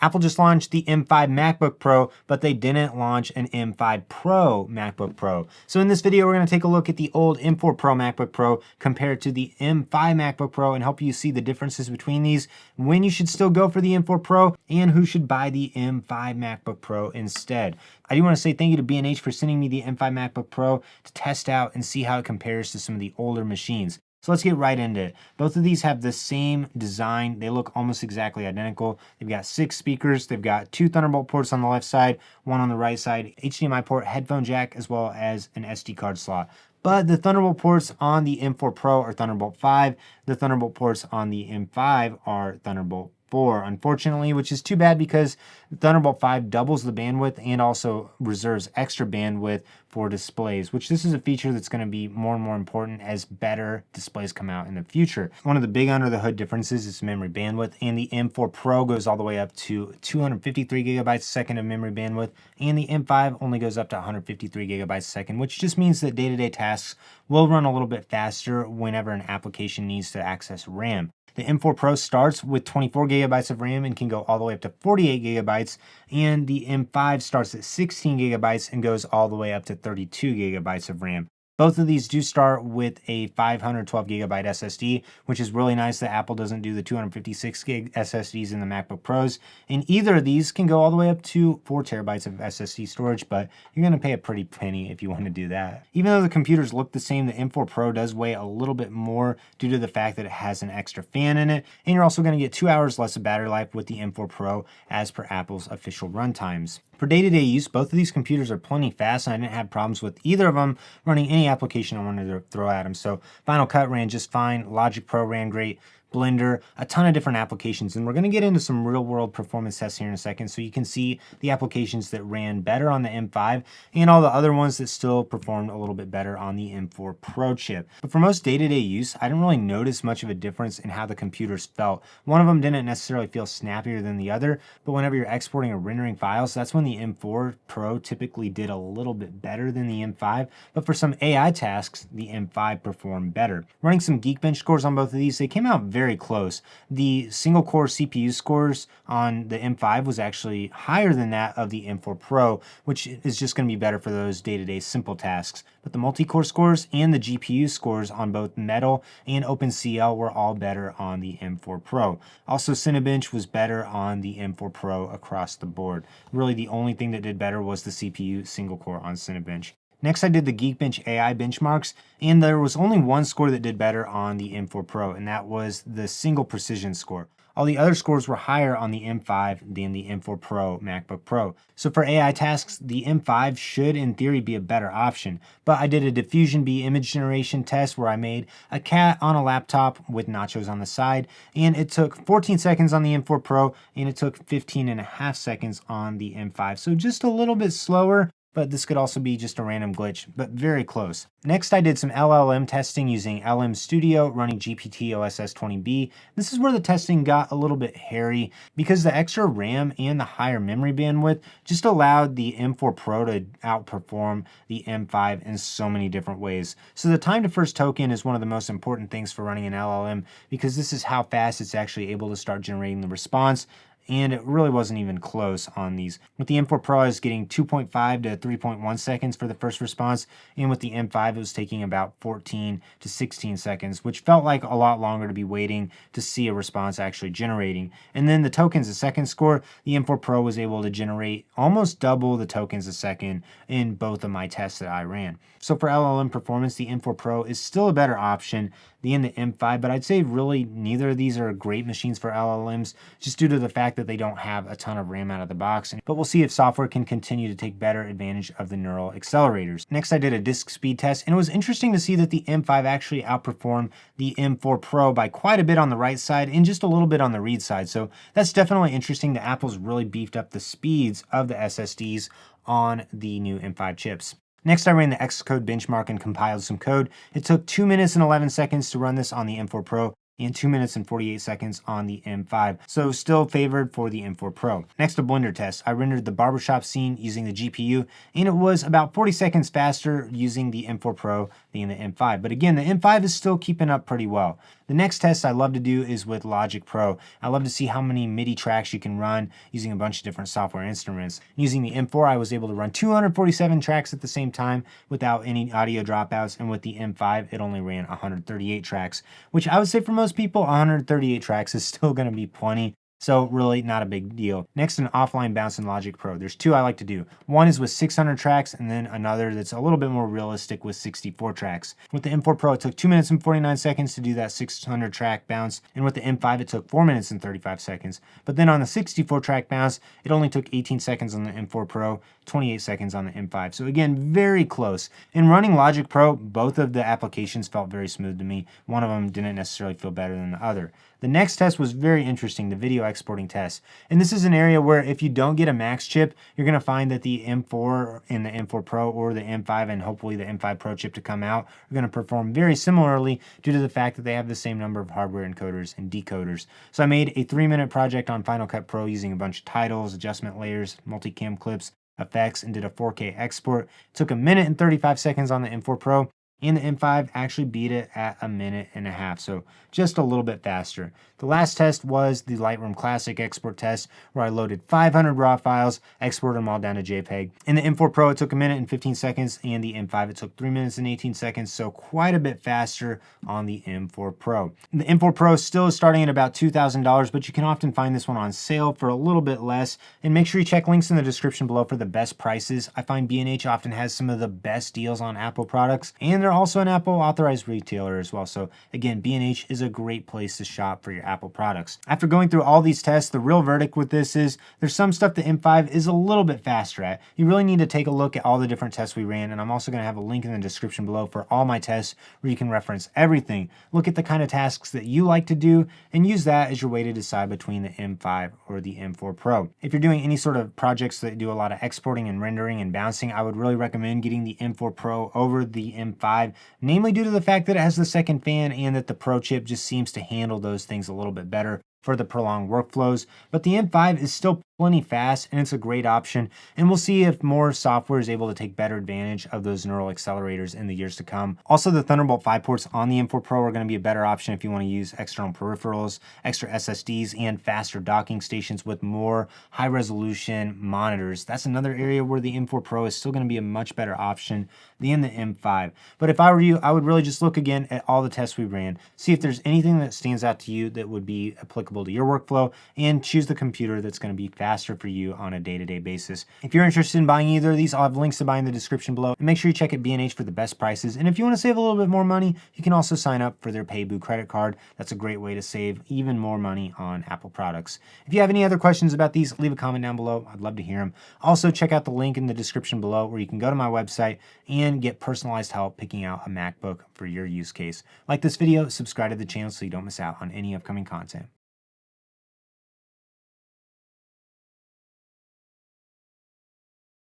Apple just launched the M5 MacBook Pro, but they didn't launch an M5 Pro MacBook Pro. So in this video, we're going to take a look at the old M4 Pro MacBook Pro compared to the M5 MacBook Pro and help you see the differences between these, when you should still go for the M4 Pro, and who should buy the M5 MacBook Pro instead. I do want to say thank you to B&H for sending me the M5 MacBook Pro to test out and see how it compares to some of the older machines. So let's get right into it. Both of these have the same design. They look almost exactly identical. They've got 6 speakers. They've got 2 Thunderbolt ports on the left side, 1 on the right side, HDMI port, headphone jack, as well as an SD card slot. But the Thunderbolt ports on the M4 Pro are Thunderbolt 5. The Thunderbolt ports on the M5 are Thunderbolt 4, unfortunately, which is too bad because Thunderbolt 5 doubles the bandwidth and also reserves extra bandwidth for displays, which this is a feature that's going to be more and more important as better displays come out in the future. One of the big under the hood differences is memory bandwidth, and the M4 Pro goes all the way up to 253 gigabytes a second of memory bandwidth, and the M5 only goes up to 153 gigabytes a second, which just means that day-to-day tasks will run a little bit faster whenever an application needs to access RAM. The M4 Pro starts with 24 gigabytes of RAM and can go all the way up to 48 gigabytes, and the M5 starts at 16 gigabytes and goes all the way up to 32 gigabytes of RAM. Both of these do start with a 512 gigabyte SSD, which is really nice that Apple doesn't do the 256 gig SSDs in the MacBook Pros. And either of these can go all the way up to 4 terabytes of SSD storage, but you're going to pay a pretty penny if you want to do that. Even though the computers look the same, the M4 Pro does weigh a little bit more due to the fact that it has an extra fan in it. And you're also going to get 2 hours less of battery life with the M4 Pro as per Apple's official runtimes. For day-to-day use, both of these computers are plenty fast, and I didn't have problems with either of them running any application I wanted to throw at them. So Final Cut ran just fine, Logic Pro ran great, Blender, a ton of different applications, and we're going to get into some real-world performance tests here in a second so you can see the applications that ran better on the M5 and all the other ones that still performed a little bit better on the M4 Pro chip. But for most day-to-day use, I didn't really notice much of a difference in how the computers felt. One of them didn't necessarily feel snappier than the other, but whenever you're exporting or rendering files, that's when the M4 Pro typically did a little bit better than the M5, but for some AI tasks, the M5 performed better. Running some Geekbench scores on both of these, they came out very close. The single core CPU scores on the M5 was actually higher than that of the M4 Pro, which is just going to be better for those day-to-day simple tasks. But the multi-core scores and the GPU scores on both Metal and OpenCL were all better on the M4 Pro. Also, Cinebench was better on the M4 Pro across the board. Really, the only thing that did better was the CPU single core on Cinebench. Next, I did the Geekbench AI benchmarks, and there was only one score that did better on the M4 Pro, and that was the single precision score. All the other scores were higher on the M5 than the M4 Pro MacBook Pro. So for AI tasks, the M5 should in theory be a better option. But I did a Diffusion B image generation test where I made a cat on a laptop with nachos on the side, and it took 14 seconds on the M4 Pro, and it took 15.5 seconds on the M5. So just a little bit slower, but this could also be just a random glitch, but very close. Next, I did some LLM testing using LM Studio running GPT-OSS 20B. This is where the testing got a little bit hairy because the extra RAM and the higher memory bandwidth just allowed the M4 Pro to outperform the M5 in so many different ways. So the time to first token is one of the most important things for running an LLM because this is how fast it's actually able to start generating the response. And it really wasn't even close on these. With the M4 Pro, I was getting 2.5 to 3.1 seconds for the first response, and with the M5, it was taking about 14 to 16 seconds, which felt like a lot longer to be waiting to see a response actually generating. And then the tokens a second score, the M4 Pro was able to generate almost double the tokens a second in both of my tests that I ran. So for LLM performance, the M4 Pro is still a better option than the M5, but I'd say really neither of these are great machines for LLMs, just due to the fact that they don't have a ton of RAM out of the box. But we'll see if software can continue to take better advantage of the neural accelerators. Next, I did a disk speed test, and it was interesting to see that the M5 actually outperformed the M4 Pro by quite a bit on the write side and just a little bit on the read side. So that's definitely interesting that Apple's really beefed up the speeds of the SSDs on the new M5 chips. Next, I ran the XCode benchmark and compiled some code. It took 2 minutes and 11 seconds to run this on the M4 Pro. and 2 minutes and 48 seconds on the M5. So still favored for the M4 Pro. Next, a Blender test. I rendered the barbershop scene using the GPU, and it was about 40 seconds faster using the M4 Pro than the M5. But again, the M5 is still keeping up pretty well. The next test I love to do is with Logic Pro. I love to see how many MIDI tracks you can run using a bunch of different software instruments. Using the M4, I was able to run 247 tracks at the same time without any audio dropouts, and with the M5, it only ran 138 tracks, which I would say for most people, 138 tracks is still going to be plenty. So really not a big deal. Next, an offline bounce in Logic Pro. There's two I like to do. One is with 600 tracks, and then another that's a little bit more realistic with 64 tracks. With the M4 Pro, it took 2 minutes and 49 seconds to do that 600 track bounce, and with the M5, it took 4 minutes and 35 seconds. But then on the 64 track bounce, it only took 18 seconds on the M4 Pro, 28 seconds on the M5. So again, very close. In running Logic Pro, both of the applications felt very smooth to me. One of them didn't necessarily feel better than the other. The next test was very interesting, the video exporting test. And this is an area where if you don't get a Max chip, you're going to find that the M4 and the M4 Pro or the M5 and hopefully the M5 Pro chip to come out are going to perform very similarly due to the fact that they have the same number of hardware encoders and decoders. So I made a 3-minute project on Final Cut Pro using a bunch of titles, adjustment layers, multicam clips, effects, and did a 4K export. It took 1 minute and 35 seconds on the M4 Pro, and the M5 actually beat it at 1.5 minutes, so just a little bit faster. The last test was the Lightroom Classic export test, where I loaded 500 raw files, exported them all down to JPEG. In the M4 Pro, it took 1 minute and 15 seconds, and the M5, it took 3 minutes and 18 seconds, so quite a bit faster on the M4 Pro. The M4 Pro still is starting at about $2,000, but you can often find this one on sale for a little bit less, and make sure you check links in the description below for the best prices. I find B&H often has some of the best deals on Apple products, and they're also an Apple authorized retailer as well. So again, B&H is a great place to shop for your Apple products. After going through all these tests, the real verdict with this is there's some stuff the M5 is a little bit faster at. You really need to take a look at all the different tests we ran, and I'm also going to have a link in the description below for all my tests where you can reference everything. Look at the kind of tasks that you like to do and use that as your way to decide between the M5 or the M4 Pro. If you're doing any sort of projects that do a lot of exporting and rendering and bouncing, I would really recommend getting the M4 Pro over the M5, namely due to the fact that it has the second fan and that the Pro chip just seems to handle those things a little bit better for the prolonged workflows. But the M5 is still plenty fast, and it's a great option, and we'll see if more software is able to take better advantage of those neural accelerators in the years to come. Also, the Thunderbolt 5 ports on the M4 Pro are going to be a better option if you want to use external peripherals, extra SSDs, and faster docking stations with more high resolution monitors. That's another area where the M4 Pro is still going to be a much better option than the M5. But if I were you, I would really just look again at all the tests we ran, see if there's anything that stands out to you that would be applicable to your workflow, and choose the computer that's going to be faster for you on a day-to-day basis. If you're interested in buying either of these, I'll have links to buy in the description below. And make sure you check out B&H for the best prices. And if you want to save a little bit more money, you can also sign up for their Paybu credit card. That's a great way to save even more money on Apple products. If you have any other questions about these, leave a comment down below. I'd love to hear them. Also, check out the link in the description below where you can go to my website and get personalized help picking out a MacBook for your use case. Like this video, subscribe to the channel so you don't miss out on any upcoming content.